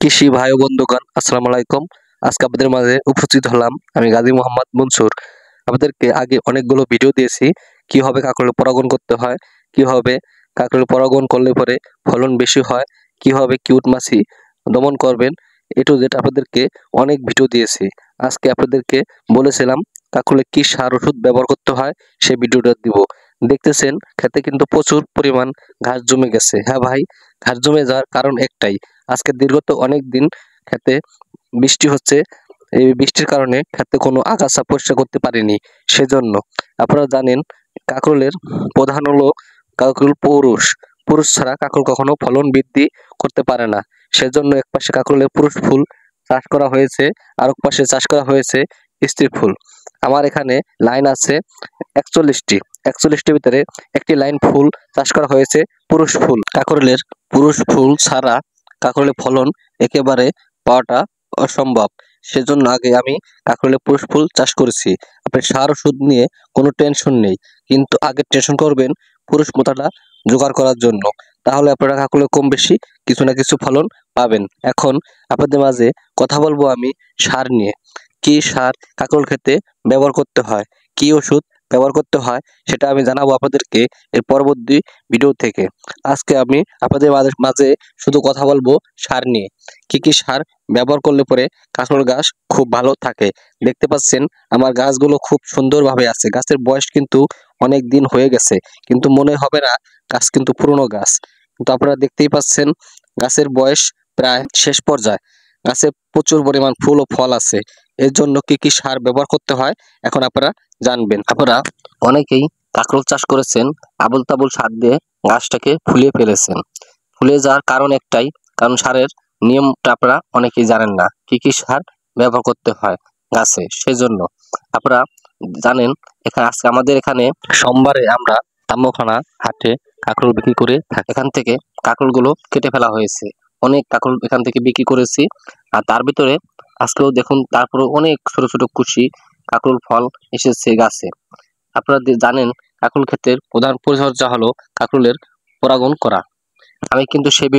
কৃষি ভাই ও বন্ধুগণ, আসসালামু আলাইকুম। আজকে আপনাদের মাঝে উপস্থিত হলাম আমি গাজী মোহাম্মদ মনসুর। আপনাদেরকে আগে অনেকগুলো ভিডিও দিয়েছি কিভাবে কাঁকরোল পরাগণ করতে হয়, কিভাবে কাঁকরোল পরাগণ করলে পরে ফলন বেশি হয়, কিভাবে কিউট মাছি দমন করবেন। এ টু জেড আপনাদেরকে অনেক ভিডিও দিয়েছি। আজকে আপনাদেরকে বলেছিলাম কাঁকরোলে কি সার ওষুধ ব্যবহার করতে হয়, সেই ভিডিওটা দিব। দেখতেছেন খেতে কিন্তু প্রচুর পরিমাণ ঘাস জমে গেছে। হ্যাঁ ভাই, ঘাস জমে যাওয়ার কারণ একটাই, আজকে দীর্ঘত অনেক দিন খেতে বৃষ্টি হচ্ছে। এই বৃষ্টির কারণে খেতে কোনো আগাছা পরিষ্কার করতে পারিনি। সেজন্য আপনারা জানেন কাঁকরোলের প্রধান হলো কাঁকরোল পুরুষ। পুরুষ ছাড়া কাঁকরোল কখনো ফলন বৃদ্ধি করতে পারে না। সেজন্য এক পাশে কাঁকরোলের পুরুষ ফুল চাষ করা হয়েছে, আর এক পাশে চাষ করা হয়েছে স্ত্রী ফুল। আমার এখানে লাইন আছে 41টি। 41টির ভিতরে একটি লাইন ফুল চাষ করা হয়েছে পুরুষ ফুল। কাঁকরোলের পুরুষ ফুল ছাড়া কাঁকরোলের ফলন একেবারে পাওয়াটা অসম্ভব। সেজন্য আগে আমি কাঁকরোলের পুরুষ ফুল চাষ করেছি। আপনি সার ওষুধ নিয়ে কোনো টেনশন নেই, কিন্তু আগে টেনশন করবেন পুরুষ মোটাটা জোগাড় করার জন্য। তাহলে আপনারা কাঁকরোলে কম বেশি কিছু না কিছু ফলন পাবেন। এখন আপনাদের মাঝে কথা বলবো আমি সার নিয়ে। কি সার কাঁকরোল খেতে ব্যবহার করতে হয়, কি ওষুধ ব্যবহার করতে হয়, সেটা আমি জানাবো আপনাদেরকে এর পরবর্তী ভিডিও থেকে। আজকে আমি আপনাদের মাঝে শুধু কথা বলবো সার নিয়ে। কি কি সার ব্যবহার করলে পরে কাঁকরোল গাছ খুব ভালো থাকে। দেখতে পাচ্ছেন আমার গাছগুলো খুব সুন্দরভাবে আছে। গাছের বয়স কিন্তু অনেক দিন হয়ে গেছে, কিন্তু মনে হবে না গাছ কিন্তু পুরনো গাছ। কিন্তু আপনারা দেখতেই পাচ্ছেন গাছের বয়স প্রায় শেষ পর্যায়ে। গাছে প্রচুর পরিমাণ ফুল ও ফল আছে। এর জন্য কি কি সার ব্যবহার করতে হয় এখন আপনারা জানবেন। আপনারা অনেকেই কাঁকরোল চাষ করেছেন, আবুল তাবুল সার দিয়ে গাছটাকে ফুলিয়ে ফেলেছেন। ফুলে যাওয়ার কারণ একটাই, কারণ সারের নিয়মটা আপনারা অনেকেই জানেন না, কি কি সার ব্যবহার করতে হয় গাছে। সেজন্য আপনারা জানেন, এখানে আজকে আমাদের এখানে সোমবারে আমরা তাম্বখানা হাটে কাঁকরোল বিক্রি করে থাকি। এখান থেকে কাঁকরোলগুলো কেটে ফেলা হয়েছে, অনেক কাঁকরোল এখান থেকে বিক্রি করেছি। আর তার ভিতরে আজকেও দেখুন, তারপরে অনেক ছোট ছোট কুশি কাঁকরোল ফল এসেছে গাছে। আপনারা জানেন কাঁকরোল ক্ষেতের প্রধান পরিচর্যা হলো কাঁকরোলের পরাগণ করা। আমি কিন্তু সেই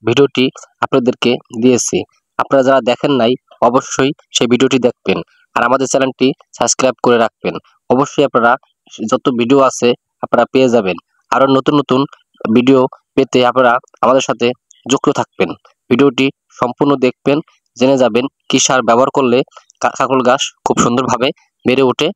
ভিডিওটি আপনাদেরকে দিয়েছি। আপনারা যারা দেখেন নাই অবশ্যই সেই ভিডিওটি দেখবেন, আর আমাদের চ্যানেলটি সাবস্ক্রাইব করে রাখবেন। অবশ্যই আপনারা যত ভিডিও আছে আপনারা পেয়ে যাবেন। আরো নতুন নতুন ভিডিও পেতে আপনারা আমাদের সাথে যুক্ত থাকবেন। ভিডিওটি সম্পূর্ণ দেখবেন, জেনে যাবেন কি সার ব্যবহার করলে কাঁকরোল গাছ খুব সুন্দরভাবে বেড়ে ওঠে,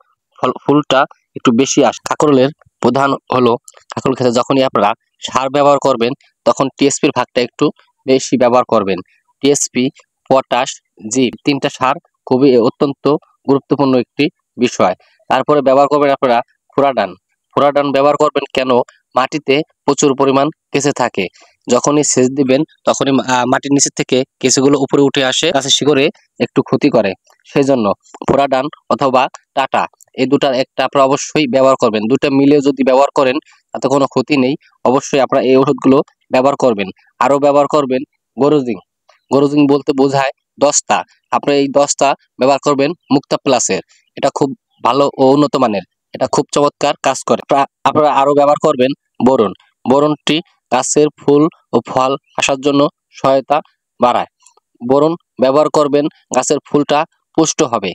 ফুলটা একটু বেশি আসে। কাঁকরোলের প্রধান হলো কাঁকরোল ক্ষেতে যখনই আপনারা সার ব্যবহার করবেন তখন টিএসপির ভাগটা একটু বেশি ব্যবহার করবেন। টিএসপি, পটাশ, জিপ, তিনটা সার খুবই অত্যন্ত গুরুত্বপূর্ণ একটি বিষয়। তারপরে ব্যবহার করবেন আপনারা ফুরাডান। ফুরাডান ব্যবহার করবেন কেন? মাটিতে প্রচুর পরিমাণ কেঁচে থাকে। যখনই সেচ দিবেন তখনই মাটির নিচের থেকে কেঁচেগুলো উপরে উঠে আসে, গাছের শিকড়ে একটু ক্ষতি করে। সেই জন্য ফুরাডান অথবা টাটা, এই দুটার একটা আপনারা অবশ্যই ব্যবহার করবেন। দুটা মিলে যদি ব্যবহার করেন তাতে কোনো ক্ষতি নেই। অবশ্যই আপনারা এই ওষুধগুলো ব্যবহার করবেন। আরো ব্যবহার করবেন গরুজিং। গরুজিং বলতে বোঝায় দস্তা। আপনি এই দস্তা ব্যবহার করবেন মুক্তা প্লাসের। এটা খুব ভালো ও উন্নত মানের, এটা খুব চমৎকার কাজ করে। আপনারা আরো ব্যবহার করবেন বোরন। বোরনটি গাছের ফুল ও ফল আসার জন্য সহায়তা বাড়ায়। বোরন ব্যবহার করবেন, গাছের ফুলটা পুষ্ট হবে।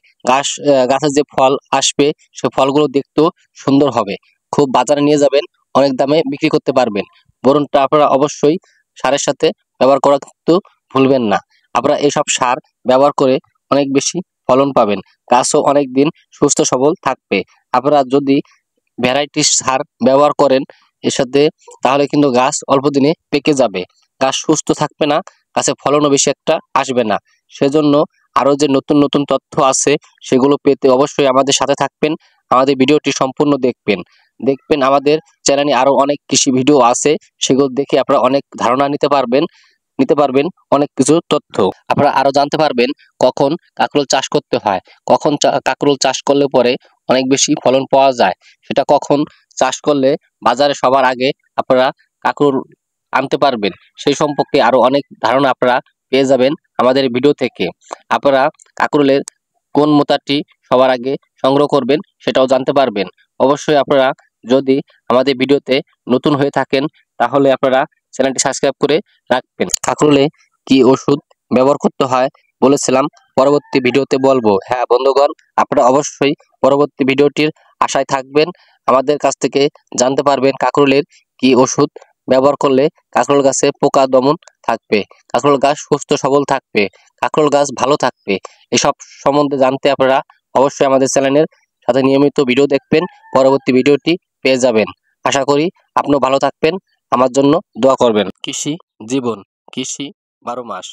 গাছের যে ফল আসবে সে ফলগুলো দেখতেও সুন্দর হবে। খুব বাজারে নিয়ে যাবেন, অনেক দামে বিক্রি করতে পারবেন। বোরনটা আপনারা অবশ্যই সারের সাথে ব্যবহার করা কিন্তু ভুলবেন না। আপনারা এসব সার ব্যবহার করে অনেক বেশি ফলন পাবেন, গাছও অনেক দিন সুস্থ সবল থাকবে। আপনারা যদি ভ্যারাইটি সার ব্যবহার করেন এর সাথে, তাহলে কিন্তু গাছ অল্প দিনে পেকে যাবে, গাছ সুস্থ থাকবে না, গাছে ফলনও বেশি একটা আসবে না। সেজন্য আরো যে নতুন নতুন তথ্য আছে সেগুলো পেতে অবশ্যই আমাদের সাথে থাকবেন, আমাদের ভিডিওটি সম্পূর্ণ দেখবেন। আমাদের চ্যানেলে আরো অনেক কৃষি ভিডিও আছে, সেগুলো দেখে আপনারা অনেক ধারণা নিতে পারবেন অনেক কিছু তথ্য। আপনারা আরো জানতে পারবেন কখন কাঁকরোল চাষ করতে হয়, কখন কাঁকরোল চাষ করলে পরে অনেক বেশি ফলন পাওয়া যায়, সেটা কখন চাষ করলে বাজারে সবার আগে আপনারা কাঁকরোল আনতে পারবেন, সেই সম্পর্কে আরো অনেক ধারণা আপনারা পেয়ে যাবেন আমাদের ভিডিও থেকে। আপনারা কাঁকরোলের কোন মোতাটি সবার আগে সংগ্রহ করবেন সেটাও জানতে পারবেন। অবশ্যই আপনারা যদি আমাদের ভিডিওতে নতুন হয়ে থাকেন তাহলে আপনারা চ্যানেলটি সাবস্ক্রাইব করে রাখবেন। কাঁকরোলে কি ওষুধ ব্যবহার করতে হয় বলেছিলাম পরবর্তী ভিডিওতে বলবো। হ্যাঁ বন্ধুগণ, আপনারা অবশ্যই পরবর্তী ভিডিওটির আশায় থাকবেন। আমাদের কাছ থেকে জানতে পারবেন কাঁকরোলের কি ওষুধ ব্যবহার করলে কাঁকরোল গাছে পোকা দমন থাকবে, কাঁকরোল গাছ সুস্থ সবল থাকবে, কাঁকরোল গাছ ভালো থাকবে। এসব সম্বন্ধে জানতে আপনারা অবশ্যই আমাদের চ্যানেলের সাথে নিয়মিত ভিডিও দেখবেন, পরবর্তী ভিডিওটি পেয়ে যাবেন। আশা করি আপনিও ভালো থাকবেন, আমার জন্য দোয়া করবেন। কৃষি জীবন, কৃষি 12 মাস।